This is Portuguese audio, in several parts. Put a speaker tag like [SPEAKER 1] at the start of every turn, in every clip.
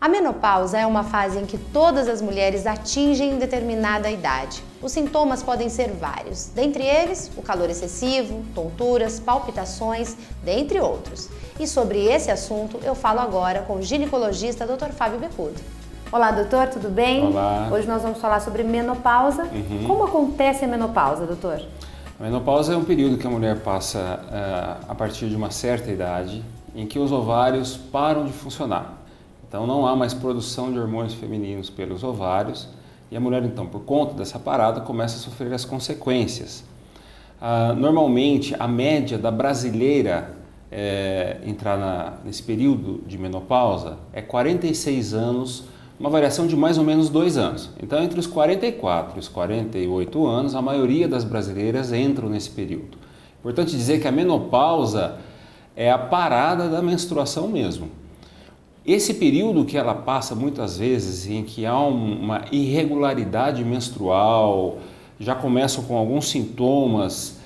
[SPEAKER 1] A menopausa é uma fase em que todas as mulheres atingem determinada idade. Os sintomas podem ser vários, dentre eles o calor excessivo, tonturas, palpitações, dentre outros. E sobre esse assunto eu falo agora com o ginecologista Dr. Fábio Becudo. Olá, doutor, tudo bem?
[SPEAKER 2] Olá.
[SPEAKER 1] Hoje nós vamos falar sobre menopausa. Como acontece a menopausa, doutor?
[SPEAKER 2] A menopausa é um período que a mulher passa a partir de uma certa idade em que os ovários param de funcionar. Então não há mais produção de hormônios femininos pelos ovários e a mulher então, por conta dessa parada, começa a sofrer as consequências. Normalmente a média da brasileira entrar nesse período de menopausa é 46 anos, uma variação de mais ou menos 2 anos. Então entre os 44 e os 48 anos, a maioria das brasileiras entram nesse período. Importante dizer que a menopausa é a parada da menstruação mesmo. Esse período que ela passa muitas vezes em que há uma irregularidade menstrual, já começam com alguns sintomas,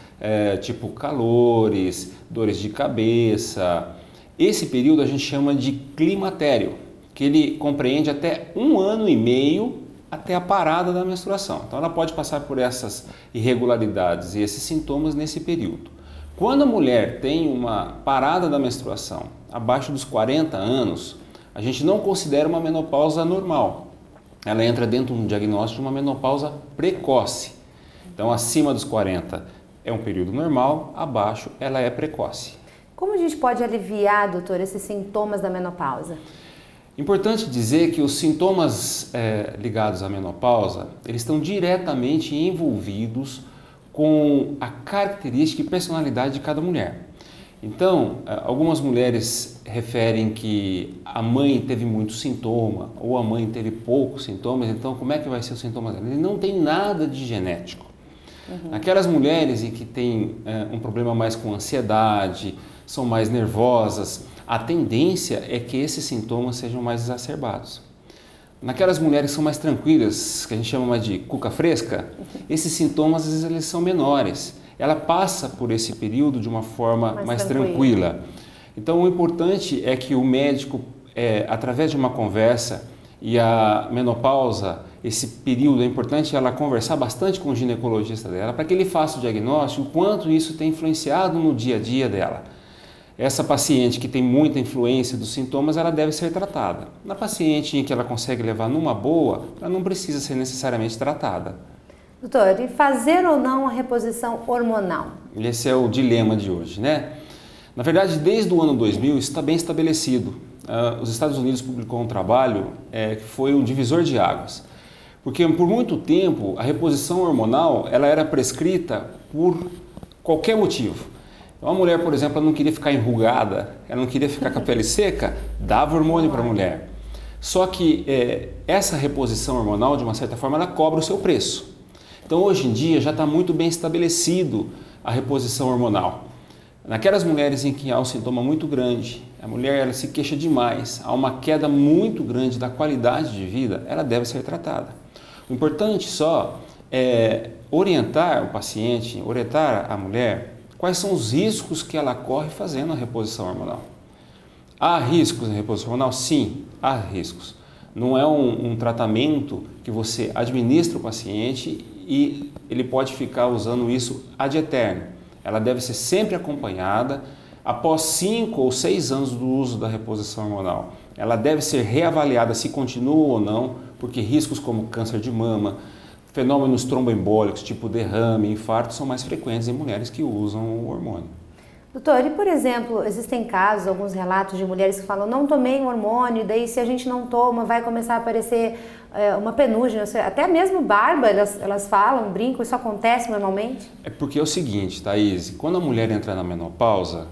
[SPEAKER 2] tipo calores, dores de cabeça. Esse período a gente chama de climatério, que ele compreende até 1 ano e meio até a parada da menstruação. Então ela pode passar por essas irregularidades e esses sintomas nesse período. Quando a mulher tem uma parada da menstruação abaixo dos 40 anos, a gente não considera uma menopausa normal. Ela entra dentro de um diagnóstico de uma menopausa precoce. Então, acima dos 40 é um período normal, abaixo ela é precoce.
[SPEAKER 1] Como a gente pode aliviar, doutor, esses sintomas da menopausa?
[SPEAKER 2] Importante dizer que os sintomas ligados à menopausa, eles estão diretamente envolvidos com a característica e personalidade de cada mulher. Então, algumas mulheres referem que a mãe teve muito sintoma ou a mãe teve poucos sintomas, então como é que vai ser o sintoma dela? Ele não tem nada de genético. Aquelas mulheres em que têm um problema mais com ansiedade, são mais nervosas, a tendência é que esses sintomas sejam mais exacerbados. Naquelas mulheres que são mais tranquilas, que a gente chama mais de cuca fresca, esses sintomas às vezes eles são menores. Ela passa por esse período de uma forma mais tranquila. Então o importante é que o médico, através de uma conversa, e a menopausa, esse período é importante ela conversar bastante com o ginecologista dela, para que ele faça o diagnóstico, o quanto isso tem influenciado no dia a dia dela. Essa paciente que tem muita influência dos sintomas, ela deve ser tratada. Na paciente em que ela consegue levar numa boa, ela não precisa ser necessariamente tratada.
[SPEAKER 1] Doutor, e fazer ou não a reposição hormonal?
[SPEAKER 2] Esse é o dilema de hoje, né? Na verdade, desde o ano 2000, isso está bem estabelecido. Os Estados Unidos publicou um trabalho que foi um divisor de águas. Porque por muito tempo, a reposição hormonal ela era prescrita por qualquer motivo. Então, a mulher, por exemplo, ela não queria ficar enrugada, ela não queria ficar com a pele seca, dava hormônio para a mulher. Só que essa reposição hormonal, de uma certa forma, ela cobra o seu preço. Então, hoje em dia, já está muito bem estabelecido a reposição hormonal. Naquelas mulheres em que há um sintoma muito grande, a mulher ela se queixa demais, há uma queda muito grande da qualidade de vida, ela deve ser tratada. O importante só é orientar o paciente, orientar a mulher, quais são os riscos que ela corre fazendo a reposição hormonal. Há riscos na reposição hormonal? Sim, há riscos. Não é um tratamento que você administra o paciente e ele pode ficar usando isso ad eterno. Ela deve ser sempre acompanhada após 5 ou 6 anos do uso da reposição hormonal. Ela deve ser reavaliada se continua ou não, porque riscos como câncer de mama, fenômenos tromboembólicos, tipo derrame, infarto, são mais frequentes em mulheres que usam o hormônio.
[SPEAKER 1] Doutor, e por exemplo, existem casos, alguns relatos de mulheres que falam não tomei um hormônio, daí se a gente não toma vai começar a aparecer uma penugem, até mesmo barba, elas falam, brincam, isso acontece normalmente?
[SPEAKER 2] É porque é o seguinte, Thaís, quando a mulher entra na menopausa,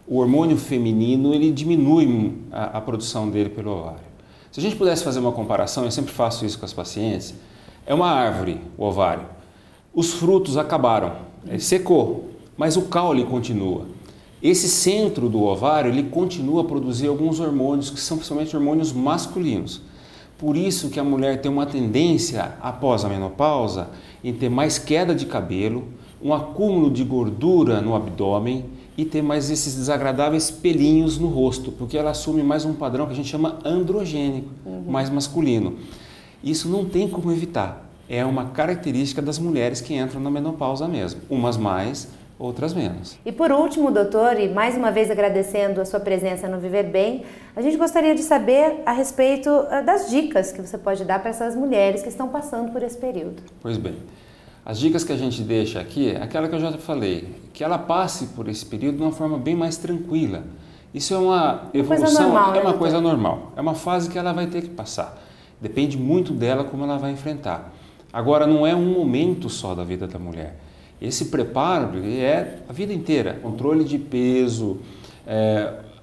[SPEAKER 2] o hormônio feminino ele diminui a produção dele pelo ovário. Se a gente pudesse fazer uma comparação, eu sempre faço isso com as pacientes, é uma árvore, o ovário. Os frutos acabaram, secou, mas o caule continua. Esse centro do ovário, ele continua a produzir alguns hormônios, que são principalmente hormônios masculinos. Por isso que a mulher tem uma tendência, após a menopausa, em ter mais queda de cabelo, um acúmulo de gordura no abdômen e ter mais esses desagradáveis pelinhos no rosto, porque ela assume mais um padrão que a gente chama androgênico, mais masculino. Isso não tem como evitar, é uma característica das mulheres que entram na menopausa mesmo, umas mais, outras menos.
[SPEAKER 1] E por último, doutor, e mais uma vez agradecendo a sua presença no Viver Bem, a gente gostaria de saber a respeito das dicas que você pode dar para essas mulheres que estão passando por esse período.
[SPEAKER 2] Pois bem, as dicas que a gente deixa aqui é aquela que eu já falei, que ela passe por esse período de uma forma bem mais tranquila. Isso é uma evolução,
[SPEAKER 1] normal,
[SPEAKER 2] é uma
[SPEAKER 1] né,
[SPEAKER 2] coisa normal, é uma fase que ela vai ter que passar. Depende muito dela como ela vai enfrentar. Agora, não é um momento só da vida da mulher. Esse preparo é a vida inteira. Controle de peso,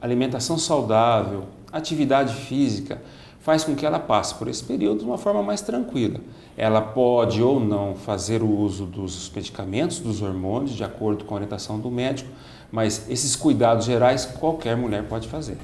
[SPEAKER 2] alimentação saudável, atividade física, faz com que ela passe por esse período de uma forma mais tranquila. Ela pode ou não fazer o uso dos medicamentos, dos hormônios, de acordo com a orientação do médico, mas esses cuidados gerais qualquer mulher pode fazer.